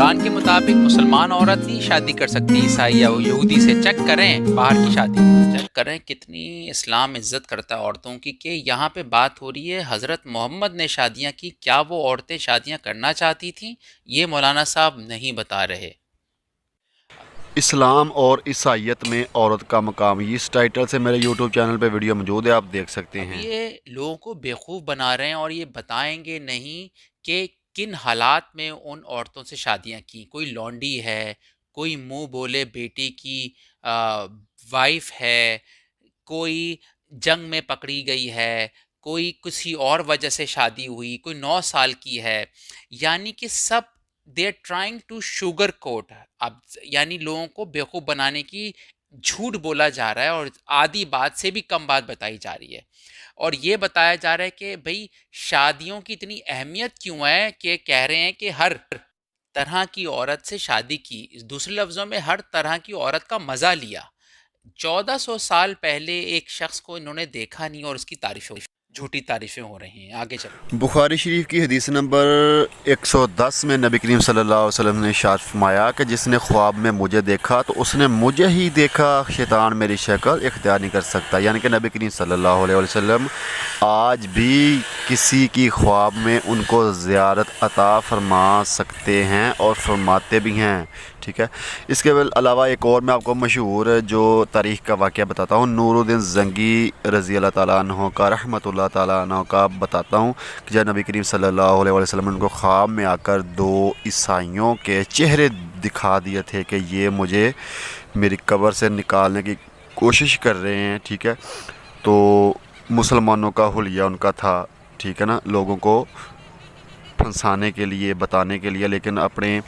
قرآن کے مطابق مسلمان عورت ہی شادی کر سکتی ہے عیسائی یا یہودی سے. چیک کریں باہر کی شادی، چیک کریں کتنی اسلام عزت کرتا ہے عورتوں کی. کہ یہاں پہ بات ہو رہی ہے حضرت محمد نے شادیاں کی، کیا وہ عورتیں شادیاں کرنا چاہتی تھیں؟ یہ مولانا صاحب نہیں بتا رہے. اسلام اور عیسائیت میں عورت کا مقام، اس ٹائٹل سے میرے یوٹیوب چینل پہ ویڈیو موجود ہے، آپ دیکھ سکتے ہیں. یہ لوگوں کو بیوقوف بنا رہے ہیں اور یہ بتائیں گے نہیں کہ کن حالات میں ان عورتوں سے شادیاں کی. کوئی لونڈی ہے، کوئی منہ بولے بیٹی کی وائف ہے، کوئی جنگ میں پکڑی گئی ہے، کوئی کسی اور وجہ سے شادی ہوئی، کوئی 9 سال کی ہے. یعنی کہ سب they are trying to sugar coat. اب یعنی لوگوں کو بیوقوف بنانے کی جھوٹ بولا جا رہا ہے اور آدھی بات سے بھی کم بات بتائی جا رہی ہے. اور یہ بتایا جا رہا ہے کہ بھئی شادیوں کی اتنی اہمیت کیوں ہے کہ کہہ رہے ہیں کہ ہر طرح کی عورت سے شادی کی. دوسرے لفظوں میں ہر طرح کی عورت کا مزہ لیا. 1400 سال پہلے ایک شخص کو انہوں نے دیکھا نہیں اور اس کی تعریفیں، جھوٹی تعریفیں ہو رہی ہیں. آگے چلو. بخاری شریف کی حدیث نمبر 110 میں نبی کریم صلی اللہ علیہ وسلم نے ارشاد فرمایا کہ جس نے خواب میں مجھے دیکھا تو اس نے مجھے ہی دیکھا، شیطان میری شکل اختیار نہیں کر سکتا. یعنی کہ نبی کریم صلی اللہ علیہ وسلم آج بھی کسی کی خواب میں ان کو زیارت عطا فرما سکتے ہیں اور فرماتے بھی ہیں. ٹھیک ہے. اس کے علاوہ ایک اور میں آپ کو مشہور جو تاریخ کا واقعہ بتاتا ہوں. نور الدین زنگی رضی اللہ تعالیٰ عنہ کا، رحمۃ اللہ تعالیٰ عنہ کا بتاتا ہوں کہ جب نبی کریم صلی اللہ علیہ وسلم نے ان کو خواب میں آ کر 2 عیسائیوں کے چہرے دکھا دیے تھے کہ یہ مجھے میری قبر سے نکالنے کی کوشش کر رہے ہیں. ٹھیک ہے. تو مسلمانوں کا حلیہ ان کا تھا، ٹھیک ہے نا، لوگوں کو پھنسانے کے لیے، بتانے کے لیے، لیکن اپنے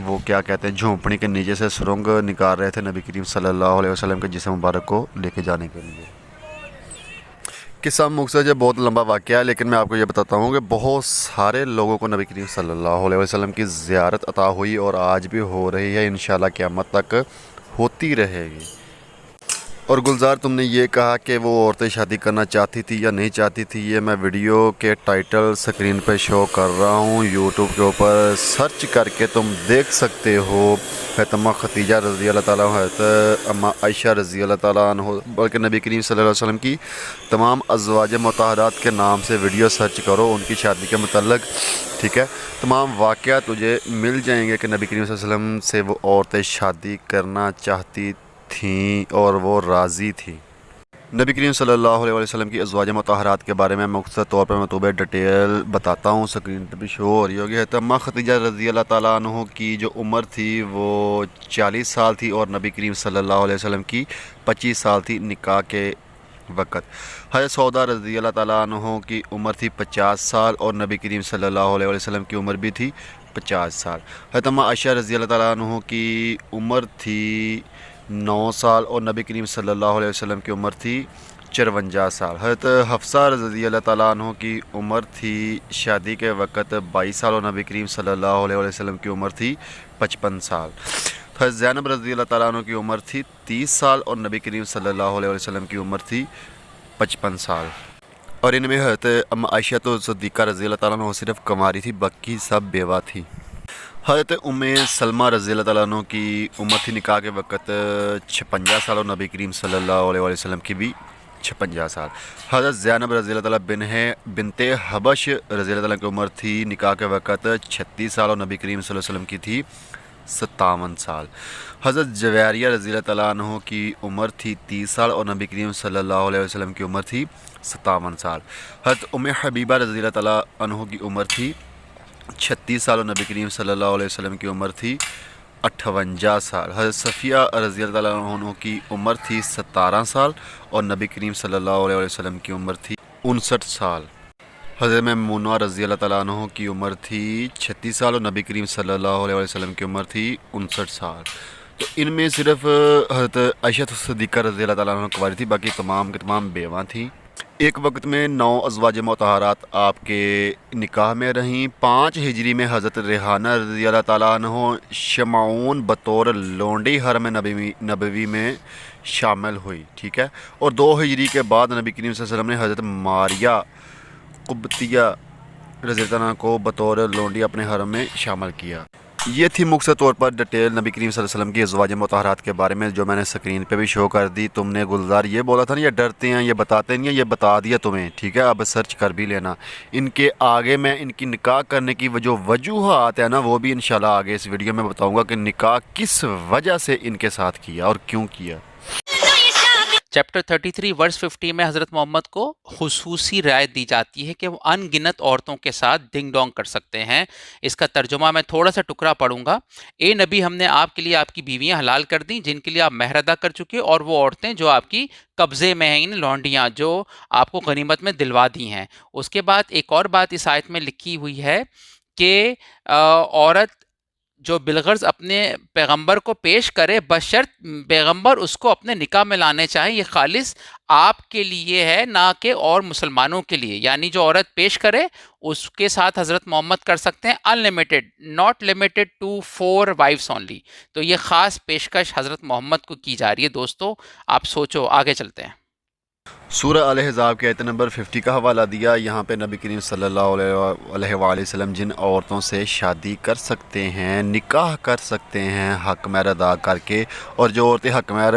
وہ کیا کہتے ہیں جھونپڑی کے نیچے سے سرنگ نکال رہے تھے نبی کریم صلی اللہ علیہ وسلم کے جسم مبارک کو لے کے جانے کے لیے. قصہ مختصر ہے، بہت لمبا واقعہ ہے، لیکن میں آپ کو یہ بتاتا ہوں کہ بہت سارے لوگوں کو نبی کریم صلی اللہ علیہ وسلم کی زیارت عطا ہوئی اور آج بھی ہو رہی ہے، انشاءاللہ قیامت تک ہوتی رہے گی. اور گلزار تم نے یہ کہا کہ وہ عورتیں شادی کرنا چاہتی تھی یا نہیں چاہتی تھی، یہ میں ویڈیو کے ٹائٹل سکرین پہ شو کر رہا ہوں. یوٹیوب کے اوپر سرچ کر کے تم دیکھ سکتے ہو. حضرت اماں ختیجہ رضی اللہ تعالیٰ عنہ، حضرت اماں عائشہ رضی اللہ تعالیٰ عنہ، بلکہ نبی کریم صلی اللہ علیہ وسلم کی تمام ازواج مطہرات کے نام سے ویڈیو سرچ کرو ان کی شادی کے متعلق. ٹھیک ہے. تمام واقعات تجھے مل جائیں گے کہ نبی کریم صلی اللہ علیہ وسلم سے وہ عورتیں شادی کرنا چاہتی تھیں اور وہ راضی تھی. نبی کریم صلی اللہ علیہ وسلم کی ازواج مطہرات کے بارے میں مختصر طور پر میں ڈیٹیل بتاتا ہوں. سکرین پہ بھی شو ہو رہی ہوگی. حضرت اماں ختیجہ رضی اللہ تعالیٰ عنہ کی جو عمر تھی وہ 40 سال تھی اور نبی کریم صلی اللہ علیہ وسلم کی 25 سال تھی نکاح کے وقت. حضرت سودا رضی اللہ تعالیٰ عنہ کی عمر تھی 50 سال اور نبی کریم صلی اللہ علیہ وسلم کی عمر بھی تھی 50 سال. حضرت اماں عائشہ رضی اللہ تعالیٰ عنہ کی عمر تھی 9 سال اور نبی کریم صلی اللہ علیہ وسلم کی عمر تھی 54 سال. حضرت حفصہ رضی اللہ تعالیٰ عنہ کی عمر تھی شادی کے وقت 22 سال اور نبی کریم صلی اللہ علیہ وسلم کی عمر تھی 55 سال. حضرت زینب رضی اللہ تعالیٰ عنہ کی عمر تھی 30 سال اور نبی کریم صلی اللہ علیہ وسلم کی عمر تھی 55 سال. اور ان میں حضرت اماں عائشہ تو صدیقہ رضی اللہ تعالیٰ عنہ صرف کنواری تھی، باقی سب بیوہ تھی. حضرت ام سلمہ رضی اللہ تعالیٰ عنہ کی عمر تھی نکاح کے وقت 56 سال اور نبی کریم صلی اللہ علیہ وسلم کی بھی 56 سال. حضرت زینب رضی اللہ تعالیٰ بنت حبش رضی اللہ تعالیٰ کی عمر تھی نکاح کے وقت 36 سال اور نبی کریم صلی اللہ علیہ وسلم کی تھی 57 سال. حضرت جویریہ رضی اللہ تعالیٰ عنہ کی عمر تھی 30 سال اور نبی کریم صلی اللہ علیہ وسلم کی عمر تھی 57 سال. حضرت ام حبیبہ رضی اللہ تعالیٰ عنہ کی عمر تھی 36 سال اور نبی کریم صلی اللہ علیہ وسلم کی عمر تھی 58 سال. حضرت صفیہ رضی اللہ تعالیٰ عنہ کی عمر تھی 17 سال اور نبی کریم صلی اللہ علیہ وسلم کی عمر تھی 59 سال. حضرت میمونہ رضی اللہ تعالیٰ عنہ کی عمر تھی 36 سال اور نبی کریم صلی اللہ علیہ وسلم کی عمر تھی 59 سال. تو ان میں صرف حضرت عائشہ صدیقہ رضی اللہ تعالیٰ عنہ کنواری تھی، باقی تمام کے تمام بیوہ تھیں. ایک وقت میں 9 ازواج مطہرات آپ کے نکاح میں رہیں. 5 ہجری میں حضرت ریحانہ رضی اللہ تعالیٰ عنہ شمعون بطور لونڈی حرم نبوی میں شامل ہوئی. ٹھیک ہے. اور 2 ہجری کے بعد نبی کریم صلی اللہ علیہ وسلم نے حضرت ماریہ قبطیہ رضی اللہ عنہ کو بطور لونڈی اپنے حرم میں شامل کیا. یہ تھی مختصر طور پر ڈیٹیل نبی کریم صلی اللہ علیہ وسلم کی ازواج مطہرات کے بارے میں، جو میں نے سکرین پہ بھی شو کر دی۔ تم نے گلزار یہ بولا تھا نا، یہ ڈرتے ہیں، یہ بتاتے نہیں ہیں، یہ بتا دیا تمہیں، ٹھیک ہے؟ اب سرچ کر بھی لینا۔ ان کے آگے میں ان کی نکاح کرنے کی جو وجوہات ہیں نا، وہ بھی انشاءاللہ آگے اس ویڈیو میں بتاؤں گا کہ نکاح کس وجہ سے ان کے ساتھ کیا اور کیوں کیا۔ چیپٹر 33 ورس 50 میں حضرت محمد کو خصوصی رعایت دی جاتی ہے کہ وہ ان گنت عورتوں کے ساتھ ڈنگ ڈونگ کر سکتے ہیں۔ اس کا ترجمہ میں تھوڑا سا ٹکڑا پڑھوں گا۔ اے نبی، ہم نے آپ کے لیے آپ کی بیویاں حلال کر دیں جن کے لیے آپ مہر ادا کر چکے، اور وہ عورتیں جو آپ کی قبضے میں ہیں، یعنی لونڈیاں جو آپ کو غنیمت میں دلوا دی ہیں۔ اس کے بعد ایک اور بات اس آیت میں لکھی ہوئی ہے کہ عورت جو بالغرض اپنے پیغمبر کو پیش کرے، بشرط پیغمبر اس کو اپنے نکاح میں لانے چاہیں۔ یہ خالص آپ کے لیے ہے، نہ کہ اور مسلمانوں کے لیے۔ یعنی جو عورت پیش کرے اس کے ساتھ حضرت محمد کر سکتے ہیں، unlimited, not limited to 4 wives only. تو یہ خاص پیشکش حضرت محمد کو کی جا رہی ہے۔ دوستو آپ سوچو، آگے چلتے ہیں۔ سورہ الاحزاب کے آیت نمبر 50 کا حوالہ دیا۔ یہاں پہ نبی کریم صلی اللہ علیہ وآلہ وسلم جن عورتوں سے شادی کر سکتے ہیں، نکاح کر سکتے ہیں حق مہر ادا کر کے، اور جو عورتیں حق مہر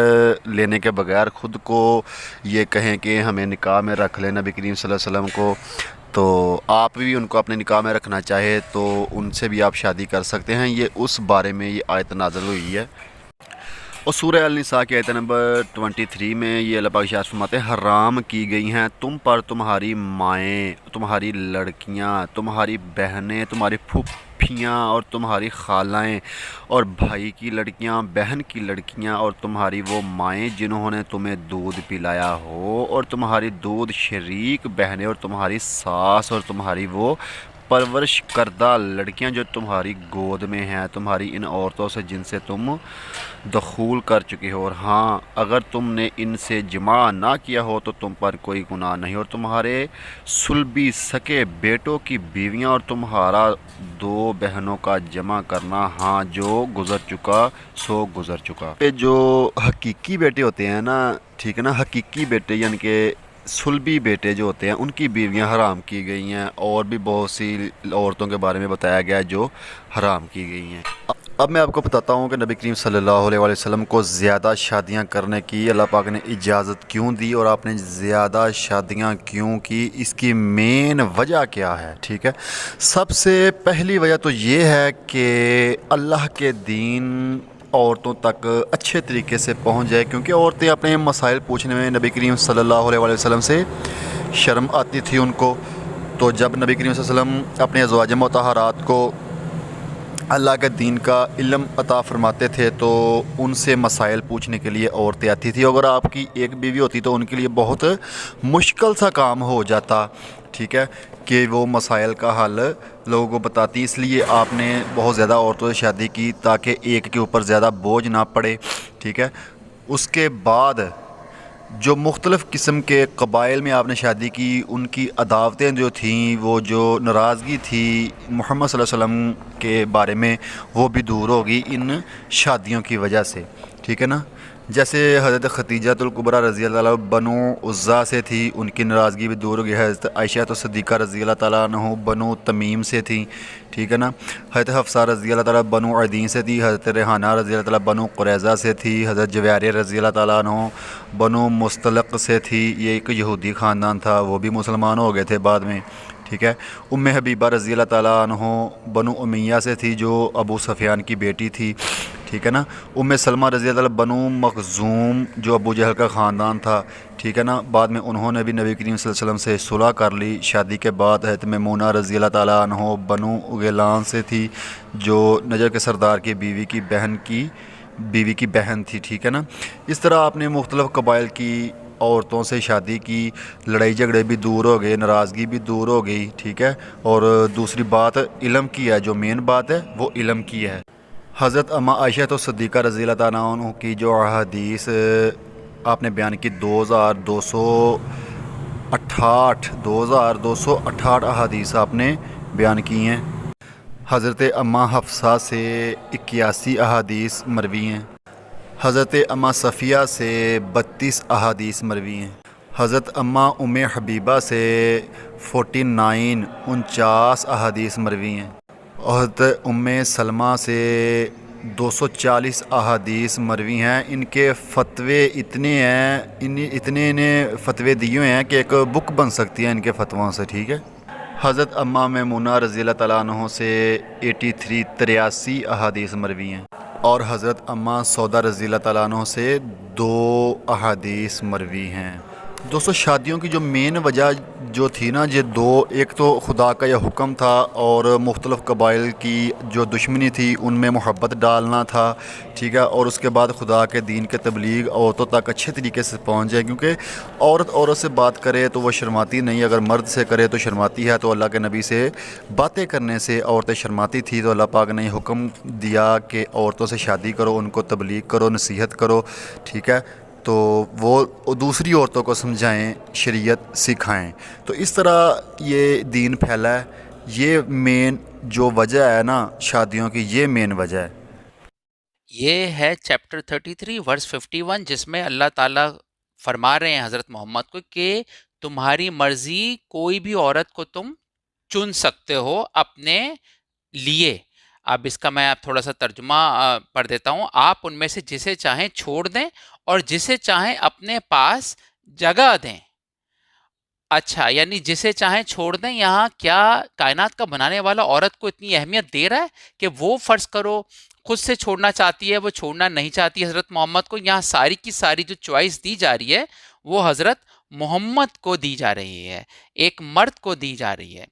لینے کے بغیر خود کو یہ کہیں کہ ہمیں نکاح میں رکھ لیں نبی کریم صلی اللہ علیہ وسلم کو، تو آپ بھی ان کو اپنے نکاح میں رکھنا چاہے تو ان سے بھی آپ شادی کر سکتے ہیں۔ یہ اس بارے میں یہ آیت نازل ہوئی ہے۔ اور سورہ النساء کی آیت نمبر 23 میں یہ اللہ پاک ارشاد فرماتے ہیں، حرام کی گئی ہیں تم پر تمہاری مائیں، تمہاری لڑکیاں، تمہاری بہنیں، تمہاری پھوپھیاں اور تمہاری خالائیں، اور بھائی کی لڑکیاں، بہن کی لڑکیاں، اور تمہاری وہ مائیں جنہوں نے تمہیں دودھ پلایا ہو، اور تمہاری دودھ شریک بہنیں، اور تمہاری ساس، اور تمہاری وہ پرورش کردہ لڑکیاں جو تمہاری گود میں ہیں، تمہاری ان عورتوں سے جن سے تم دخول کر چکے ہو، اور ہاں اگر تم نے ان سے جماع نہ کیا ہو تو تم پر کوئی گناہ نہیں، اور تمہارے صلبی سکے بیٹوں کی بیویاں، اور تمہارا 2 بہنوں کا جمع کرنا، ہاں جو گزر چکا سو گزر چکا۔ یہ جو حقیقی بیٹے ہوتے ہیں نا، ٹھیک ہے نا، حقیقی بیٹے یعنی کہ صلبی بیٹے جو ہوتے ہیں ان کی بیویاں حرام کی گئی ہیں، اور بھی بہت سی عورتوں کے بارے میں بتایا گیا ہے جو حرام کی گئی ہیں۔ اب میں آپ کو بتاتا ہوں کہ نبی کریم صلی اللہ علیہ وسلم کو زیادہ شادیاں کرنے کی اللہ پاک نے اجازت کیوں دی، اور آپ نے زیادہ شادیاں کیوں کی، اس کی مین وجہ کیا ہے، ٹھیک ہے؟ سب سے پہلی وجہ تو یہ ہے کہ اللہ کے دین عورتوں تک اچھے طریقے سے پہنچ جائے، کیونکہ عورتیں اپنے مسائل پوچھنے میں نبی کریم صلی اللہ علیہ وسلم سے شرم آتی تھی ان کو۔ تو جب نبی کریم صلی اللہ علیہ وسلم اپنے ازواج مطہرات کو اللہ کے دین کا علم عطا فرماتے تھے تو ان سے مسائل پوچھنے کے لیے عورتیں آتی تھی۔ اگر آپ کی ایک بیوی ہوتی تو ان کے لیے بہت مشکل سا کام ہو جاتا، ٹھیک ہے، کہ وہ مسائل کا حل لوگوں کو بتاتی۔ اس لیے آپ نے بہت زیادہ عورتوں سے شادی کی تاکہ ایک کے اوپر زیادہ بوجھ نہ پڑے، ٹھیک ہے۔ اس کے بعد جو مختلف قسم کے قبائل میں آپ نے شادی کی، ان کی عداوتیں جو تھیں، وہ جو ناراضگی تھی محمد صلی اللہ علیہ وسلم کے بارے میں، وہ بھی دور ہوگی ان شادیوں کی وجہ سے، ٹھیک ہے نا۔ جیسے حضرت خدیجہ الکبریٰ رضی اللہ عنہ بنو عزا سے تھی، ان کی ناراضگی بھی دور ہوگی۔ حضرت عائشہ صدیقہ رضی اللہ تعالیٰ عنہ بنو تمیم سے تھیں، ٹھیک ہے نا۔ حضرت حفصہ رضی اللہ تعالیٰ بنو عدین سے تھی۔ حضرت ریحانہ رضی اللہ تعالیٰ بنو قریظہ سے تھی۔ حضرت جویریہ رضی اللہ تعالیٰ عنہ بنو مستلق سے تھی، یہ ایک یہودی خاندان تھا، وہ بھی مسلمان ہو گئے تھے بعد میں، ٹھیک ہے۔ ام حبیبہ رضی اللہ تعالیٰ عنہ بنو امیہ سے تھی، جو ابو سفیان کی بیٹی تھی، ٹھیک ہے نا۔ ام سلمہ رضی اللہ تعالیٰ بنو مخزوم جو ابو جہل کا خاندان تھا، ٹھیک ہے نا۔ بعد میں انہوں نے بھی نبی کریم صلی اللہ علیہ وسلم سے صلح کر لی شادی کے بعد۔ حضرت میمونہ رضی اللہ تعالیٰ عنہ بنو غیلان سے تھی، جو نجر کے سردار کی بیوی کی بہن تھی، ٹھیک ہے نا۔ اس طرح آپ نے مختلف قبائل کی عورتوں سے شادی کی، لڑائی جھگڑے بھی دور ہو گئے، ناراضگی بھی دور ہو گئی، ٹھیک ہے۔ اور دوسری بات علم کی ہے، جو مین بات ہے وہ علم کی ہے۔ حضرت اماں عائشہ صدیقہ رضی اللہ تعالیٰ عنہ کی جو احادیث آپ نے بیان کی، 2268 احادیث آپ نے بیان کی ہیں۔ حضرت اماں حفصہ سے 81 احادیث مروی ہیں۔ حضرت اماں صفیہ سے 32 احادیث مروی ہیں۔ حضرت اماں ام حبیبہ سے 49 احادیث مروی ہیں۔ حضرت ام سلمہ سے 240 احادیث مروی ہیں. ان کے فتوے اتنے ہیں، اتنے انہیں فتوے دیے ہوئے ہیں کہ ایک بک بن سکتی ہے ان کے فتووں سے. ٹھیک ہے. حضرت اماں میمونہ رضی اللہ تعالیٰ عنہ سے 83 احادیث مروی ہیں، اور حضرت اماں سودا رضی اللہ تعالیٰ عنہ سے 2 احادیث مروی ہیں. دوستو شادیوں کی جو مین وجہ جو تھی نا، یہ 2، ایک تو خدا کا یہ حکم تھا، اور مختلف قبائل کی جو دشمنی تھی ان میں محبت ڈالنا تھا. ٹھیک ہے. اور اس کے بعد خدا کے دین کے تبلیغ عورتوں تک اچھے طریقے سے پہنچ جائے، کیونکہ عورت سے بات کرے تو وہ شرماتی نہیں، اگر مرد سے کرے تو شرماتی ہے. تو اللہ کے نبی سے باتیں کرنے سے عورتیں شرماتی تھی، تو اللہ پاک نے حکم دیا کہ عورتوں سے شادی کرو، ان کو تبلیغ کرو، نصیحت کرو. ٹھیک ہے. تو وہ دوسری عورتوں کو سمجھائیں، شریعت سکھائیں. تو اس طرح یہ دین پھیلا ہے. یہ مین جو وجہ ہے نا شادیوں کی، یہ مین وجہ ہے. یہ ہے چیپٹر 33 ورس 51، جس میں اللہ تعالیٰ فرما رہے ہیں حضرت محمد کو کہ تمہاری مرضی، کوئی بھی عورت کو تم چن سکتے ہو اپنے لیے. اب اس کا میں آپ تھوڑا سا ترجمہ پڑھ دیتا ہوں. آپ ان میں سے جسے چاہیں چھوڑ دیں اور جسے چاہیں اپنے پاس جگہ دیں. اچھا، یعنی جسے چاہیں چھوڑ دیں، یہاں کیا کائنات کا بنانے والا عورت کو اتنی اہمیت دے رہا ہے کہ وہ فرض کرو خود سے چھوڑنا چاہتی ہے، وہ چھوڑنا نہیں چاہتی حضرت محمد کو. یہاں ساری کی ساری جو چوائس دی جا رہی ہے وہ حضرت محمد کو دی جا رہی ہے، ایک مرد کو دی جا رہی ہے.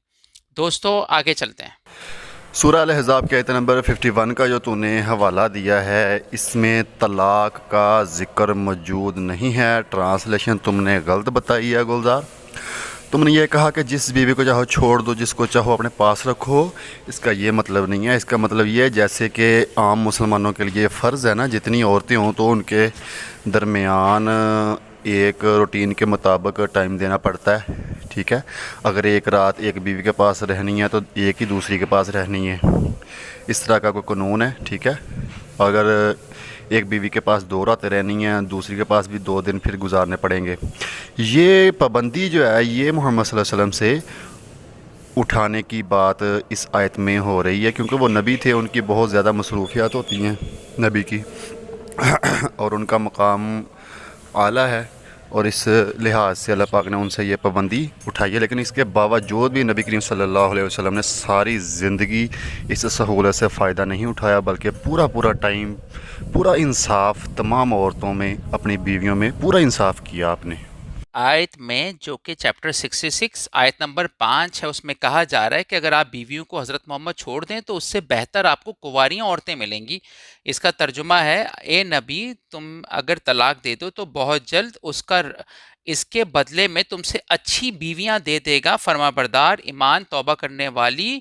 دوستو آگے چلتے ہیں. سورہ الاحزاب کے آیت نمبر 51 کا جو تو نے حوالہ دیا ہے، اس میں طلاق کا ذکر موجود نہیں ہے. ٹرانسلیشن تم نے غلط بتائی ہے گلزار. تم نے یہ کہا کہ جس بیوی کو چاہو چھوڑ دو، جس کو چاہو اپنے پاس رکھو. اس کا یہ مطلب نہیں ہے. اس کا مطلب یہ ہے جیسے کہ عام مسلمانوں کے لیے فرض ہے نا، جتنی عورتیں ہوں تو ان کے درمیان ایک روٹین کے مطابق ٹائم دینا پڑتا ہے. ٹھیک ہے. اگر ایک رات ایک بیوی کے پاس رہنی ہے تو ایک ہی دوسری کے پاس رہنی ہے. اس طرح کا کوئی قانون ہے. ٹھیک ہے. اگر ایک بیوی کے پاس 2 راتیں رہنی ہیں، دوسری کے پاس بھی 2 دن پھر گزارنے پڑیں گے. یہ پابندی جو ہے یہ محمد صلی اللہ علیہ وسلم سے اٹھانے کی بات اس آیت میں ہو رہی ہے، کیونکہ وہ نبی تھے، ان کی بہت زیادہ مصروفیات ہوتی ہیں نبی کی، اور ان کا مقام اعلیٰ ہے، اور اس لحاظ سے اللہ پاک نے ان سے یہ پابندی اٹھائی ہے. لیکن اس کے باوجود بھی نبی کریم صلی اللہ علیہ وسلم نے ساری زندگی اس سہولت سے فائدہ نہیں اٹھایا، بلکہ پورا ٹائم، پورا انصاف تمام عورتوں میں، اپنی بیویوں میں پورا انصاف کیا آپ نے. آیت میں جو کہ چیپٹر 66 آیت نمبر 5 ہے، اس میں کہا جا رہا ہے کہ اگر آپ بیویوں کو حضرت محمد چھوڑ دیں تو اس سے بہتر آپ کو کنواریاں عورتیں ملیں گی. اس کا ترجمہ ہے، اے نبی تم اگر طلاق دے دو تو بہت جلد اس کے بدلے میں تم سے اچھی بیویاں دے دے گا، فرما بردار، ایمان توبہ کرنے والی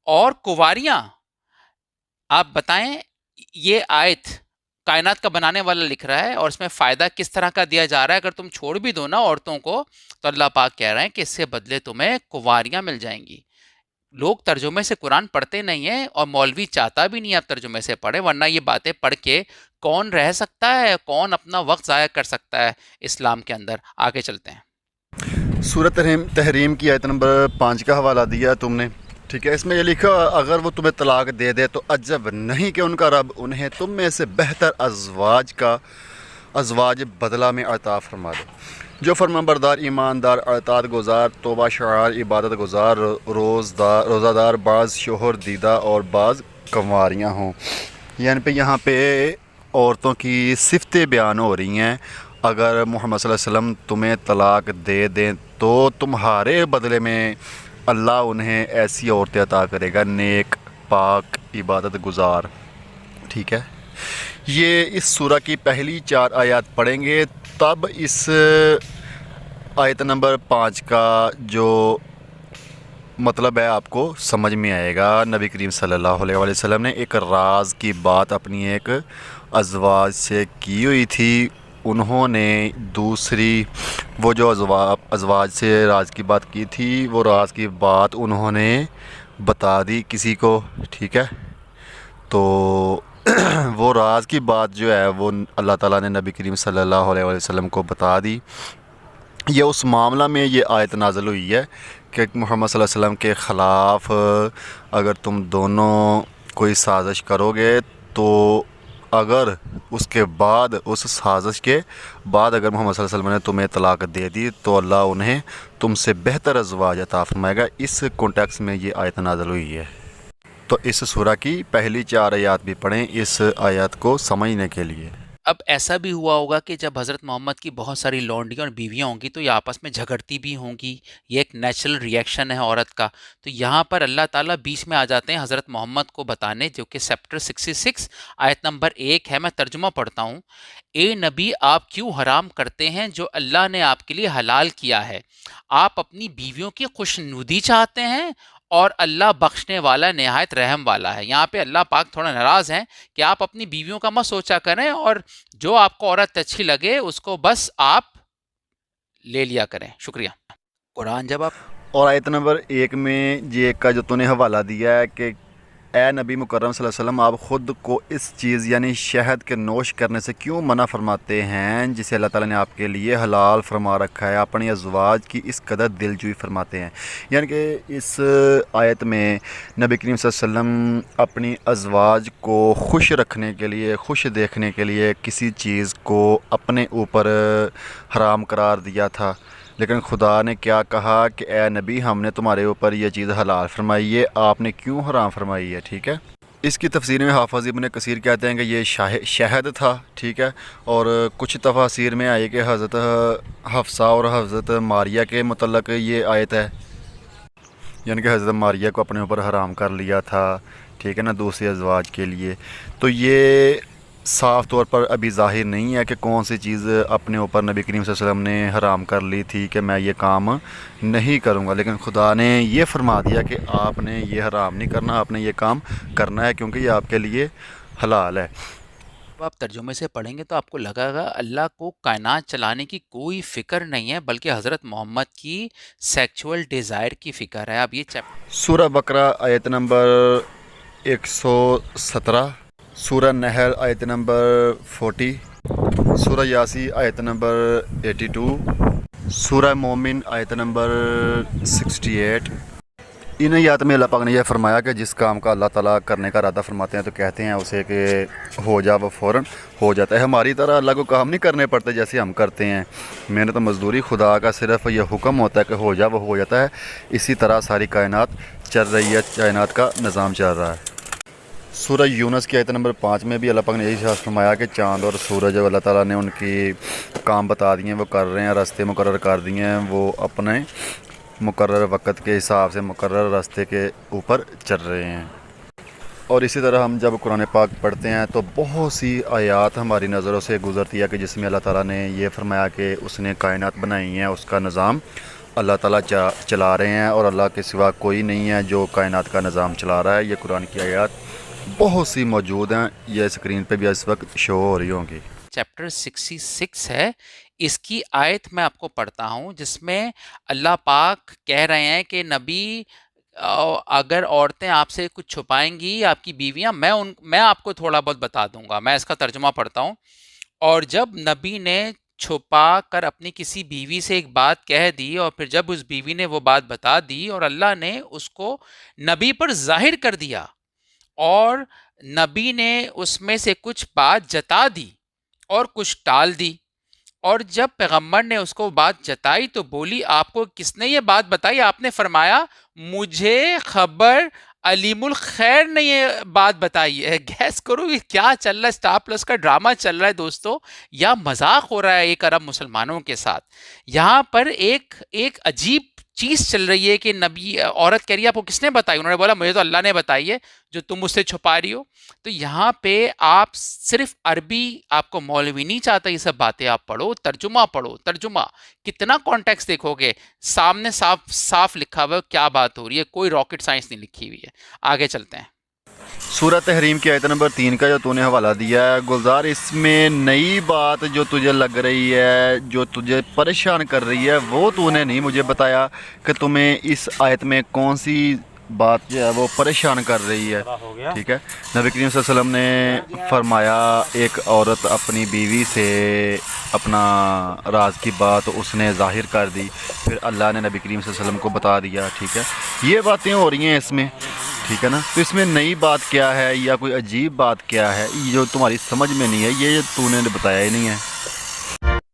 اور کنواریاں. آپ بتائیں یہ آیت کائنات کا بنانے والا لکھ رہا ہے، اور اس میں فائدہ کس طرح کا دیا جا رہا ہے. اگر تم چھوڑ بھی دو نا عورتوں کو تو اللہ پاک کہہ رہے ہیں کہ اس سے بدلے تمہیں کنواریاں مل جائیں گی. لوگ ترجمے سے قرآن پڑھتے نہیں ہیں، اور مولوی چاہتا بھی نہیں آپ ترجمے سے پڑھیں، ورنہ یہ باتیں پڑھ کے کون رہ سکتا ہے، کون اپنا وقت ضائع کر سکتا ہے اسلام کے اندر. آگے چلتے ہیں. سورۃ تحریم کی آیت نمبر 5 کا حوالہ دیا تم نے. ٹھیک ہے. اس میں یہ لکھا، اگر وہ تمہیں طلاق دے دے تو عجب نہیں کہ ان کا رب انہیں تم میں سے بہتر ازواج بدلہ میں عطا فرما دے، جو فرما بردار، ایماندار، اطاعت گزار، توبہ شعار، عبادت گزار، روزہ دار، بعض شوہر دیدہ اور بعض کنواریاں ہوں. یہاں پہ عورتوں کی صفتیں بیان ہو رہی ہیں. اگر محمد صلی اللہ علیہ وسلم تمہیں طلاق دے دیں تو تمہارے بدلے میں اللہ انہیں ایسی عورتیں عطا کرے گا، نیک، پاک، عبادت گزار. ٹھیک ہے. یہ اس سورہ کی پہلی 4 آیات پڑھیں گے، تب اس آیت نمبر 5 کا جو مطلب ہے آپ کو سمجھ میں آئے گا. نبی کریم صلی اللہ علیہ وسلم نے ایک راز کی بات اپنی ایک ازواج سے کی ہوئی تھی. انہوں نے دوسری وہ جو ازواج سے راز کی بات کی تھی، وہ راز کی بات انہوں نے بتا دی کسی کو. ٹھیک ہے. تو وہ راز کی بات جو ہے وہ اللہ تعالیٰ نے نبی کریم صلی اللہ علیہ وسلم کو بتا دی. یہ اس معاملہ میں یہ آیت نازل ہوئی ہے کہ محمد صلی اللہ علیہ وسلم کے خلاف اگر تم دونوں کوئی سازش کرو گے تو اگر اس کے بعد اس سازش کے بعد اگر محمد صلی اللہ علیہ وسلم نے تمہیں طلاق دے دی تو اللہ انہیں تم سے بہتر ازواج عطا فرمائے گا. اس کانٹیکس میں یہ آیت نازل ہوئی ہے. تو اس سورہ کی پہلی 4 آیات بھی پڑھیں اس آیات کو سمجھنے کے لیے. اب ایسا بھی ہوا ہوگا کہ جب حضرت محمد کی بہت ساری لونڈیاں اور بیویاں ہوں گی تو یہ آپس میں جھگڑتی بھی ہوں گی. یہ ایک نیچرل ریئیکشن ہے عورت کا. تو یہاں پر اللہ تعالیٰ بیچ میں آ جاتے ہیں حضرت محمد کو بتانے، جو کہ چیپٹر 66 آیت نمبر 1 ہے. میں ترجمہ پڑھتا ہوں. اے نبی، آپ کیوں حرام کرتے ہیں جو اللہ نے آپ کے لیے حلال کیا ہے؟ آپ اپنی بیویوں کی خوشنودی چاہتے ہیں اور اللہ بخشنے والا نہایت رحم والا ہے. یہاں پہ اللہ پاک تھوڑا ناراض ہیں کہ آپ اپنی بیویوں کا مت سوچا کریں اور جو آپ کو عورت اچھی لگے اس کو بس آپ لے لیا کریں. شکریہ. قرآن جب آپ اور آیت نمبر 1 میں یہ کا جو تو نے حوالہ دیا ہے کہ اے نبی مکرم صلی اللہ علیہ وسلم، آپ خود کو اس چیز یعنی شہد کے نوش کرنے سے کیوں منع فرماتے ہیں جسے اللہ تعالیٰ نے آپ کے لیے حلال فرما رکھا ہے؟ اپنی ازواج کی اس قدر دلجوئی فرماتے ہیں. یعنی کہ اس آیت میں نبی کریم صلی اللہ علیہ وسلم اپنی ازواج کو خوش رکھنے کے لیے، خوش دیکھنے کے لیے کسی چیز کو اپنے اوپر حرام قرار دیا تھا، لیکن خدا نے کیا کہا کہ اے نبی، ہم نے تمہارے اوپر یہ چیز حلال فرمائی ہے، آپ نے کیوں حرام فرمائی ہے؟ ٹھیک ہے. اس کی تفسیر میں حافظ ابن کثیر کہتے ہیں کہ یہ شہد تھا. ٹھیک ہے. اور کچھ تفاسیر میں آئی کہ حضرت حفصہ اور حضرت ماریہ کے متعلق یہ آیت ہے، یعنی کہ حضرت ماریہ کو اپنے اوپر حرام کر لیا تھا. ٹھیک ہے نا، دوسری ازواج کے لیے. تو یہ صاف طور پر ابھی ظاہر نہیں ہے کہ کون سی چیز اپنے اوپر نبی کریم صلی اللہ علیہ وسلم نے حرام کر لی تھی کہ میں یہ کام نہیں کروں گا، لیکن خدا نے یہ فرما دیا کہ آپ نے یہ حرام نہیں کرنا، آپ نے یہ کام کرنا ہے کیونکہ یہ آپ کے لیے حلال ہے. آپ ترجمے سے پڑھیں گے تو آپ کو لگا گا اللہ کو کائنات چلانے کی کوئی فکر نہیں ہے، بلکہ حضرت محمد کی سیکچول ڈیزائر کی فکر ہے. اب یہ سورہ بقرہ آیت نمبر 117، سورہ نحل آیت نمبر 40، سورہ یاسی آیت نمبر 82، سورہ مومن آیت نمبر 68. ان آیات میں اللہ پاک نے یہ فرمایا کہ جس کام کا اللہ تعالیٰ کرنے کا ارادہ فرماتے ہیں تو کہتے ہیں اسے کہ ہو جا، وہ فوراً ہو جاتا ہے. ہماری طرح اللہ کو کام نہیں کرنے پڑتے جیسے ہم کرتے ہیں. محنت و مزدوری خدا کا صرف یہ حکم ہوتا ہے کہ ہو جا، وہ ہو جاتا ہے. اسی طرح ساری کائنات چل رہی ہے، کائنات کا نظام چل رہا ہے. سورہ یونس کی آیت نمبر 5 میں بھی اللہ پاک نے یہی ارشاد فرمایا کہ چاند اور سورج اللہ تعالیٰ نے ان کی کام بتا دیے ہیں، وہ کر رہے ہیں، راستے مقرر کر دیے ہیں، وہ اپنے مقرر وقت کے حساب سے مقرر راستے کے اوپر چل رہے ہیں. اور اسی طرح ہم جب قرآن پاک پڑھتے ہیں تو بہت سی آیات ہماری نظروں سے گزرتی ہے کہ جس میں اللہ تعالیٰ نے یہ فرمایا کہ اس نے کائنات بنائی ہیں، اس کا نظام اللہ تعالیٰ چلا رہے ہیں اور اللہ کے سوا کوئی نہیں ہے جو کائنات کا نظام چلا رہا ہے. یہ قرآن کی آیات بہت سی موجود ہیں، یہ اسکرین پہ بھی اس وقت شو ہو رہی ہوں گی. چیپٹر 66 ہے، اس کی آیت میں آپ کو پڑھتا ہوں جس میں اللہ پاک کہہ رہے ہیں کہ نبی، اگر عورتیں آپ سے کچھ چھپائیں گی، آپ کی بیویاں، میں آپ کو تھوڑا بہت بتا دوں گا. میں اس کا ترجمہ پڑھتا ہوں. اور جب نبی نے چھپا کر اپنی کسی بیوی سے ایک بات کہہ دی اور پھر جب اس بیوی نے وہ بات بتا دی اور اللہ نے اس کو نبی پر ظاہر کر دیا اور نبی نے اس میں سے کچھ بات جتا دی اور کچھ ٹال دی، اور جب پیغمبر نے اس کو بات جتائی تو بولی آپ کو کس نے یہ بات بتائی؟ آپ نے فرمایا مجھے خبر علیم الخیر نے یہ بات بتائی ہے. گیس کرو یہ کیا چل رہا ہے؟ اسٹار پلس کا ڈرامہ چل رہا ہے دوستو، یا مذاق ہو رہا ہے ایک ارب مسلمانوں کے ساتھ. یہاں پر ایک عجیب چیز چل رہی ہے کہ نبی، عورت کہہ رہی ہے آپ کو کس نے بتائی؟ انہوں نے بولا مجھے تو اللہ نے بتائی ہے جو تم مجھ سے چھپا رہی ہو. تو یہاں پہ آپ صرف عربی، آپ کو مولوی نہیں چاہتا یہ سب باتیں آپ پڑھو، ترجمہ پڑھو. ترجمہ کتنا کانٹیکس دیکھو گے، سامنے صاف صاف لکھا ہوا ہے کیا بات ہو رہی ہے، کوئی راکٹ سائنس نہیں لکھی ہوئی ہے. آگے چلتے ہیں. سورہ تحریم کی آیت نمبر 3 کا جو تو نے حوالہ دیا ہے گلزار، اس میں نئی بات جو تجھے لگ رہی ہے، جو تجھے پریشان کر رہی ہے، وہ تو نے نہیں مجھے بتایا کہ تمہیں اس آیت میں کون سی بات جو ہے وہ پریشان کر رہی ہے، ٹھیک ہے۔ نبی کریم صلی اللہ علیہ وسلم نے فرمایا ایک عورت اپنی بیوی سے اپنا راز کی بات اس نے ظاہر کر دی، پھر اللہ نے نبی کریم صلی اللہ علیہ وسلم کو بتا دیا، ٹھیک ہے۔ یہ باتیں ہو رہی ہیں اس میں، ٹھیک ہے نا۔ تو اس میں نئی بات کیا ہے یا کوئی عجیب بات کیا ہے جو تمہاری سمجھ میں نہیں ہے، یہ تو نے بتایا ہی نہیں ہے۔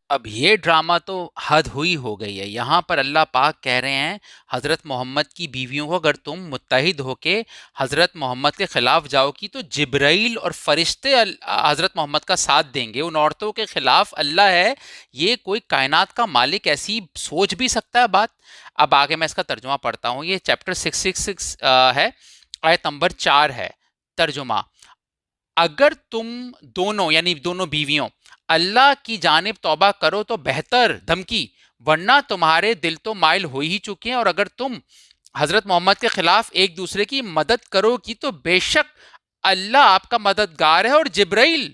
اب یہ ڈرامہ تو حد ہوئی ہو گئی ہے۔ یہاں پر اللہ پاک کہہ رہے ہیں حضرت محمد کی بیویوں کو اگر تم متحد ہو کے حضرت محمد کے خلاف جاؤ گی تو جبرائیل اور فرشتے حضرت محمد کا ساتھ دیں گے۔ ان عورتوں کے خلاف اللہ ہے، یہ کوئی کائنات کا مالک ایسی سوچ بھی سکتا ہے بات؟ اب آگے میں اس کا ترجمہ پڑھتا ہوں۔ یہ چیپٹر 666 ہے، آیت نمبر 4 ہے۔ ترجمہ: اگر تم دونوں یعنی دونوں بیویوں اللہ کی جانب توبہ کرو تو بہتر، دھمکی، ورنہ تمہارے دل تو مائل ہو ہی چکے ہیں، اور اگر تم حضرت محمد کے خلاف ایک دوسرے کی مدد کرو گی تو بے شک اللہ آپ کا مددگار ہے، اور جبرائیل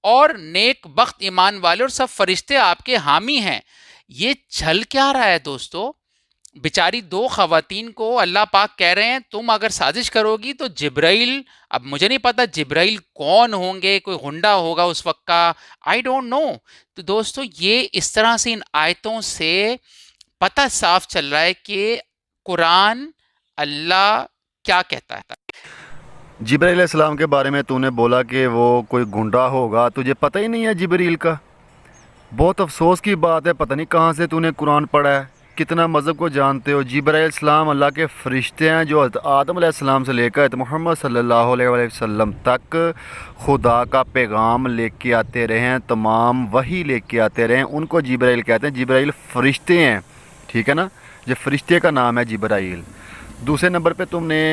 اور نیک بخت ایمان والے اور سب فرشتے آپ کے حامی ہیں۔ یہ چل کیا رہا ہے دوستو؟ بیچاری دو خواتین کو اللہ پاک کہہ رہے ہیں تم اگر سازش کرو گی تو جبرائیل، اب مجھے نہیں پتا جبرائیل کون ہوں گے، کوئی غنڈہ ہوگا اس وقت کا، آئی ڈونٹ نو۔ تو دوستو یہ اس طرح سے ان آیتوں سے پتہ صاف چل رہا ہے کہ قرآن اللہ کیا کہتا ہے۔ جبرائیل علیہ السلام کے بارے میں تو نے بولا کہ وہ کوئی گنڈا ہوگا، تجھے پتہ ہی نہیں ہے جبرائیل کا؟ بہت افسوس کی بات ہے، پتہ نہیں کہاں سے تو نے قرآن پڑھا ہے، کتنا مذہب کو جانتے ہو۔ جبرائیل علیہ السلام اللہ کے فرشتے ہیں جو حضرت آدم علیہ السلام سے لے کر حضرت محمد صلی اللہ علیہ وسلم تک خدا کا پیغام لے کے آتے رہے ہیں، تمام وحی لے کے آتے رہے ہیں، ان کو جبرائیل کہتے ہیں۔ جبرائیل فرشتے ہیں، ٹھیک ہے نا، یہ فرشتے کا نام ہے جبرائیل۔ دوسرے نمبر پہ تم نے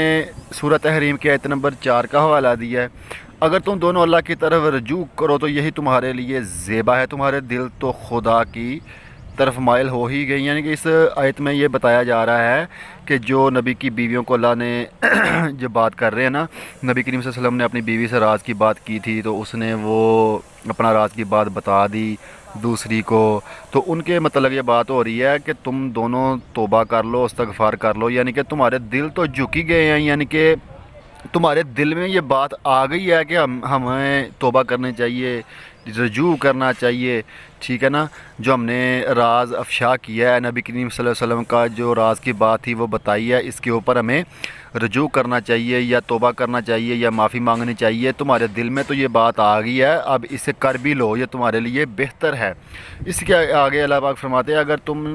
سورہ تحریم کی آیت نمبر 4 کا حوالہ دیا ہے، اگر تم دونوں اللہ کی طرف رجوع کرو تو یہی تمہارے لیے زیبا ہے، تمہارے دل تو خدا کی طرف مائل ہو ہی گئی۔ یعنی کہ اس آیت میں یہ بتایا جا رہا ہے کہ جو نبی کی بیویوں کو اللہ نے جو بات کر رہے ہیں نا، نبی کریم صلی اللہ علیہ وسلم نے اپنی بیوی سے راز کی بات کی تھی تو اس نے وہ اپنا راز کی بات بتا دی دوسری کو، تو ان کے مطلب یہ بات ہو رہی ہے کہ تم دونوں توبہ کر لو، استغفار کر لو، یعنی کہ تمہارے دل تو جھک ہی گئے ہیں، یعنی کہ تمہارے دل میں یہ بات آ گئی ہے کہ ہمیں توبہ کرنی چاہیے، رجوع کرنا چاہیے، ٹھیک ہے نا۔ جو ہم نے راز افشا کیا ہے، نبی کریم صلی اللہ علیہ وسلم کا جو راز کی بات تھی وہ بتائی ہے، اس کے اوپر ہمیں رجوع کرنا چاہیے یا توبہ کرنا چاہیے یا معافی مانگنی چاہیے۔ تمہارے دل میں تو یہ بات آ گئی ہے، اب اسے کر بھی لو، یہ تمہارے لیے بہتر ہے۔ اس کے آگے اللہ پاک فرماتے ہیں اگر تم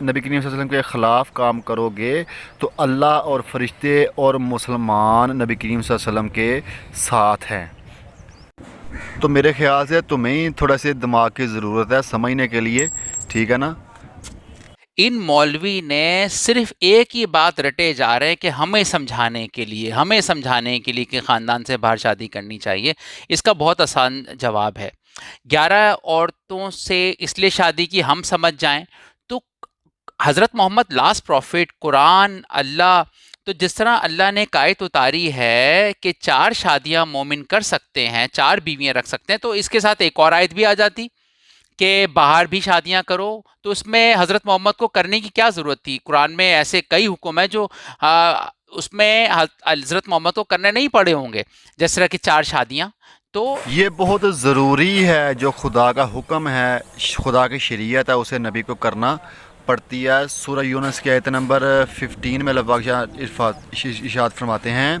نبی کریم صلی اللہ علیہ وسلم کے خلاف کام کرو گے تو اللہ اور فرشتے اور مسلمان نبی کریم صلی اللہ علیہ وسلم کے ساتھ ہیں۔ تو میرے خیال سے تمہیں تھوڑا سے دماغ کی ضرورت ہے سمجھنے کے لیے، ٹھیک ہے نا۔ ان مولوی نے صرف ایک ہی بات رٹے جا رہے ہیں کہ ہمیں سمجھانے کے لیے کہ خاندان سے باہر شادی کرنی چاہیے۔ اس کا بہت آسان جواب ہے، 11 عورتوں سے اس لیے شادی کی ہم سمجھ جائیں تو حضرت محمد لاسٹ پروفٹ، قرآن، اللہ، تو جس طرح اللہ نے ایک آیت اتاری ہے کہ 4 شادیاں مومن کر سکتے ہیں، 4 بیویاں رکھ سکتے ہیں، تو اس کے ساتھ ایک اور آیت بھی آ جاتی کہ باہر بھی شادیاں کرو، تو اس میں حضرت محمد کو کرنے کی کیا ضرورت تھی؟ قرآن میں ایسے کئی حکم ہیں جو اس میں حضرت محمد کو کرنے نہیں پڑے ہوں گے، جس طرح کہ 4 شادیاں۔ تو یہ بہت ضروری ہے، جو خدا کا حکم ہے، خدا کی شریعت ہے، اسے نبی کو کرنا پڑتی ہے۔ سورہ یونس کی آیت نمبر 15 میں اللہ پاک ارشاد فرماتے ہیں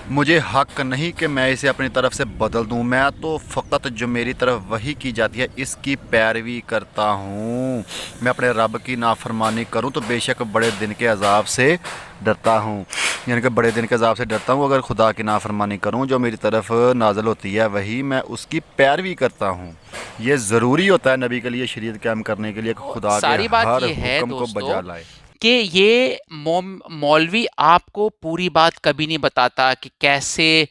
مجھے حق نہیں کہ میں اسے اپنی طرف سے بدل دوں، میں تو فقط جو میری طرف وحی کی جاتی ہے اس کی پیروی کرتا ہوں، میں اپنے رب کی نافرمانی کروں تو بے شک بڑے دن کے عذاب سے ڈرتا ہوں، یعنی کہ بڑے دن کے عذاب سے ڈرتا ہوں اگر خدا کی نافرمانی کروں، جو میری طرف نازل ہوتی ہے وہی میں اس کی پیروی کرتا ہوں۔ یہ ضروری ہوتا ہے نبی کے لیے شریعت قائم کرنے کے لیے کہ خدا کے ساری بات ہر یہ ہے حکم کو بجا دوستو لائے۔ کہ یہ مولوی آپ کو پوری بات کبھی نہیں بتاتا کہ کیسے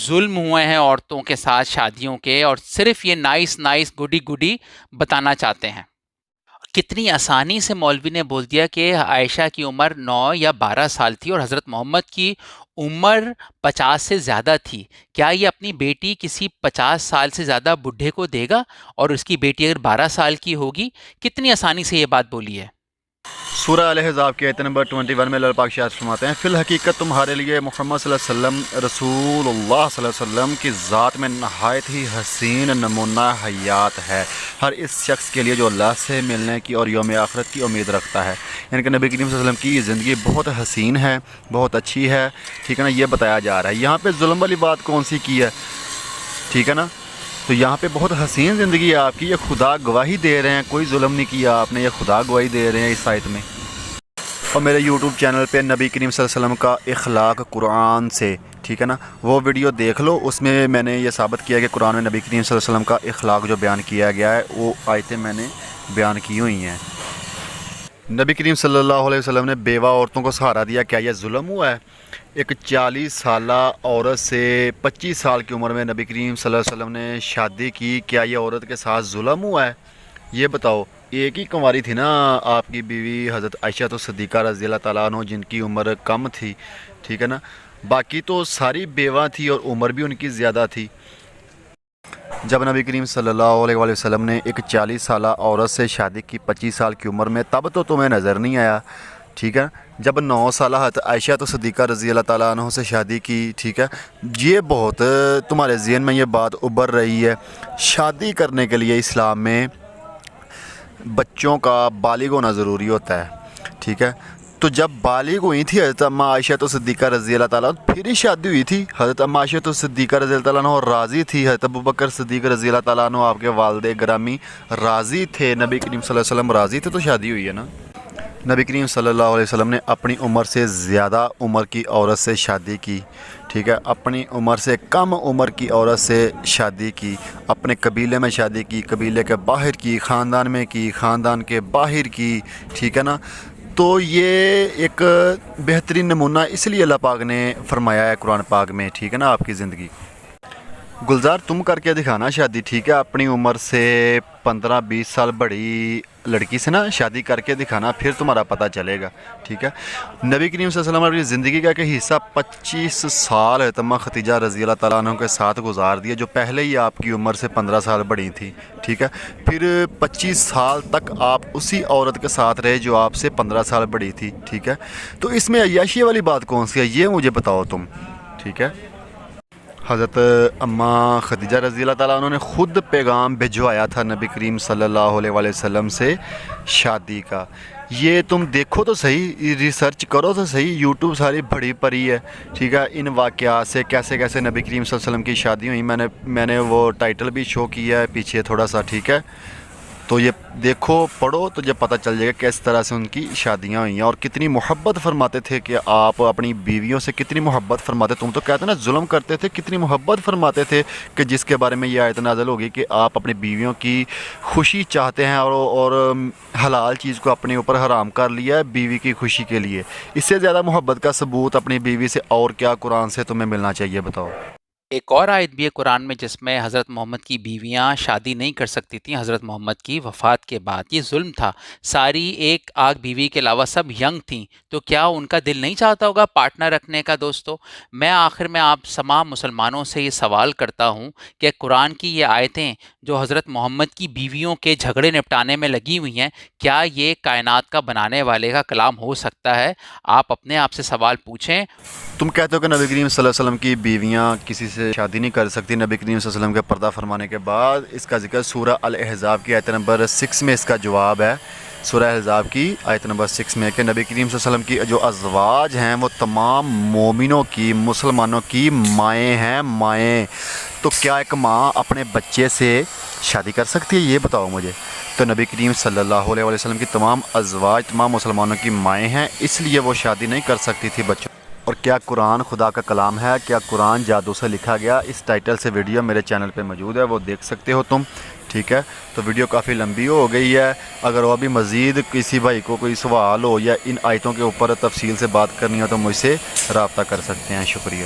ظلم ہوئے ہیں عورتوں کے ساتھ شادیوں کے، اور صرف یہ نائس گڈی بتانا چاہتے ہیں۔ کتنی آسانی سے مولوی نے بول دیا کہ عائشہ کی عمر 9 یا 12 سال تھی اور حضرت محمد کی عمر 50 سے زیادہ تھی، کیا یہ اپنی بیٹی کسی 50 سال سے زیادہ بڈھے کو دے گا؟ اور اس کی بیٹی اگر 12 سال کی ہوگی، کتنی آسانی سے یہ بات بولی ہے۔ سورہ الاحزاب کی آیت نمبر 21 میں اللہ پاک ارشاد فرماتے ہیں، فی الحقیقت تمہارے لیے محمد صلی اللہ علیہ وسلم رسول اللہ صلی اللہ علیہ وسلم کی ذات میں نہایت ہی حسین نمونہ حیات ہے ہر اس شخص کے لیے جو اللہ سے ملنے کی اور یوم آخرت کی امید رکھتا ہے۔ یعنی کہ نبی کریم صلی اللہ علیہ وسلم کی زندگی بہت حسین ہے، بہت اچھی ہے، ٹھیک ہے نا، یہ بتایا جا رہا ہے۔ یہاں پہ ظلم والی بات کون سی کی ہے، ٹھیک ہے نا، تو یہاں پہ بہت حسین زندگی ہے آپ کی، یہ خدا گواہی دے رہے ہیں، کوئی ظلم نہیں کیا آپ نے، یہ خدا گواہی دے رہے ہیں اس آیت میں۔ اور میرے یوٹیوب چینل پہ نبی کریم صلی اللہ علیہ وسلم کا اخلاق قرآن سے، ٹھیک ہے نا، وہ ویڈیو دیکھ لو، اس میں نے یہ ثابت کیا کہ قرآن میں نبی کریم صلی اللہ علیہ وسلم کا اخلاق جو بیان کیا گیا ہے وہ آیتیں میں نے بیان کی ہوئی ہیں۔ نبی کریم صلی اللہ علیہ وسلم نے بیوہ عورتوں کو سہارا دیا، کیا یہ ظلم ہوا ہے؟ ایک 40 سالہ عورت سے 25 سال کی عمر میں نبی کریم صلی اللہ علیہ وسلم نے شادی کی، کیا یہ عورت کے ساتھ ظلم ہوا ہے؟ یہ بتاؤ، ایک ہی کنواری تھی نا آپ کی بیوی حضرت عائشہ صدیقہ رضی اللہ تعالیٰ عنہ، جن کی عمر کم تھی، ٹھیک ہے نا، باقی تو ساری بیوہ تھی اور عمر بھی ان کی زیادہ تھی۔ جب نبی کریم صلی اللہ علیہ وآلہ وسلم نے ایک 40 سالہ عورت سے شادی کی 25 سال کی عمر میں، تب تو تمہیں نظر نہیں آیا، ٹھیک ہے۔ جب 9 سالہ حضرت عائشہ صدیقہ رضی اللہ تعالیٰ عنہ سے شادی کی، ٹھیک ہے، یہ بہت تمہارے ذہن میں یہ بات ابھر رہی ہے۔ شادی کرنے کے لیے اسلام میں بچوں کا بالغ ہونا ضروری ہوتا ہے، ٹھیک ہے، تو جب بالغ ہوئی تھی حضرت اماں عائشہ صدیقہ رضی اللہ تعالیٰ پھر ہی شادی ہوئی تھی۔ حضرت اماں عائشہ صدیقہ رضی اللہ تعالیٰ عنہ راضی تھی، حضرت ابوبکر صدیق رضی اللہ تعالیٰ عنہ آپ کے والد گرامی راضی تھے، نبی کریم صلی اللہ علیہ وسلم راضی تھے، تو شادی ہوئی ہے نا۔ نبی کریم صلی اللہ علیہ وسلم نے اپنی عمر سے زیادہ عمر کی عورت سے شادی کی، ٹھیک ہے، اپنی عمر سے کم عمر کی عورت سے شادی کی، اپنے قبیلے میں شادی کی، قبیلے کے باہر کی، خاندان میں کی، خاندان کے باہر کی، ٹھیک ہے نا۔ تو یہ ایک بہترین نمونہ اس لیے اللہ پاک نے فرمایا ہے قرآن پاک میں، ٹھیک ہے نا، آپ کی زندگی گلزار تم کر کے دکھانا شادی، ٹھیک ہے، اپنی عمر سے 15-20 سال بڑی لڑکی سے نا شادی کر کے دکھانا، پھر تمہارا پتہ چلے گا، ٹھیک ہے۔ نبی کریم صلی اللہ علیہ وسلم کی زندگی کا کہ حصہ 25 سال اماں ختیجہ رضی اللہ تعالیٰ عنہ کے ساتھ گزار دیا، جو پہلے ہی آپ کی عمر سے 15 سال بڑی تھی، ٹھیک ہے، پھر 25 سال تک آپ اسی عورت کے ساتھ رہے جو آپ سے 15 سال بڑی تھی، ٹھیک ہے۔ تو اس میں عیاشی والی بات کون سی ہے، یہ مجھے بتاؤ تم، ٹھیک ہے۔ حضرت اماں خدیجہ رضی اللہ تعالیٰ عنہ نے خود پیغام بھجوایا تھا نبی کریم صلی اللہ علیہ وآلہ وسلم سے شادی کا، یہ تم دیکھو تو صحیح، ریسرچ کرو تو صحیح، یوٹیوب ساری بڑی پری ہے، ٹھیک ہے، ان واقعات سے کیسے کیسے نبی کریم صلی اللہ علیہ وسلم کی شادی ہوئی، میں نے وہ ٹائٹل بھی شو کیا ہے پیچھے تھوڑا سا، ٹھیک ہے، تو یہ دیکھو پڑھو تو جب پتہ چل جائے گا کس طرح سے ان کی شادیاں ہوئی ہیں، اور کتنی محبت فرماتے تھے کہ آپ اپنی بیویوں سے کتنی محبت فرماتے، تم تو کہتے ہیں نا ظلم کرتے تھے، کتنی محبت فرماتے تھے کہ جس کے بارے میں یہ آیت نازل ہوگی کہ آپ اپنی بیویوں کی خوشی چاہتے ہیں اور حلال چیز کو اپنے اوپر حرام کر لیا ہے بیوی کی خوشی کے لیے۔ اس سے زیادہ محبت کا ثبوت اپنی بیوی سے اور کیا قرآن سے تمہیں ملنا چاہیے، بتاؤ۔ ایک اور آیت بھی ہے قرآن میں جس میں حضرت محمد کی بیویاں شادی نہیں کر سکتی تھیں حضرت محمد کی وفات کے بعد، یہ ظلم تھا، ساری ایک آگ بیوی کے علاوہ سب ینگ تھیں، تو کیا ان کا دل نہیں چاہتا ہوگا پارٹنر رکھنے کا؟ دوستو، میں آخر میں آپ تمام مسلمانوں سے یہ سوال کرتا ہوں کہ قرآن کی یہ آیتیں جو حضرت محمد کی بیویوں کے جھگڑے نپٹانے میں لگی ہوئی ہیں، کیا یہ کائنات کا بنانے والے کا کلام ہو سکتا ہے؟ آپ اپنے آپ سے سوال پوچھیں۔ تم کہتے ہو کہ نبی کریم صلی اللہ علیہ وسلم کی بیویاں کسی سے شادی نہیں کر سکتی، نبی کریم صلی اللہ علیہ وسلم کے پردہ فرمانے کے بعد اس کا ذکر سورہ الاحزاب کی آیت نمبر 6 میں اس کا جواب ہے، سورہ احزاب کی آیت نمبر 6 میں کہ نبی کریم صلی اللہ علیہ وسلم کی جو ازواج ہیں وہ تمام مومنوں کی، مسلمانوں کی مائیں ہیں، مائیں، تو کیا ایک ماں اپنے بچے سے شادی کر سکتی ہے، یہ بتاؤ مجھے۔ تو نبی کریم صلی اللہ علیہ وسلم کی تمام ازواج تمام مسلمانوں کی مائیں ہیں، اس لیے وہ شادی نہیں کر سکتی تھی بچوں۔ اور کیا قرآن خدا کا کلام ہے، کیا قرآن جادو سے لکھا گیا؟ اس ٹائٹل سے ویڈیو میرے چینل پہ موجود ہے، وہ دیکھ سکتے ہو تم، ٹھیک ہے۔ تو ویڈیو کافی لمبی ہو گئی ہے، اگر وہ بھی مزید کسی بھائی کو کوئی سوال ہو یا ان آیتوں کے اوپر تفصیل سے بات کرنی ہو تو مجھ سے رابطہ کر سکتے ہیں، شکریہ۔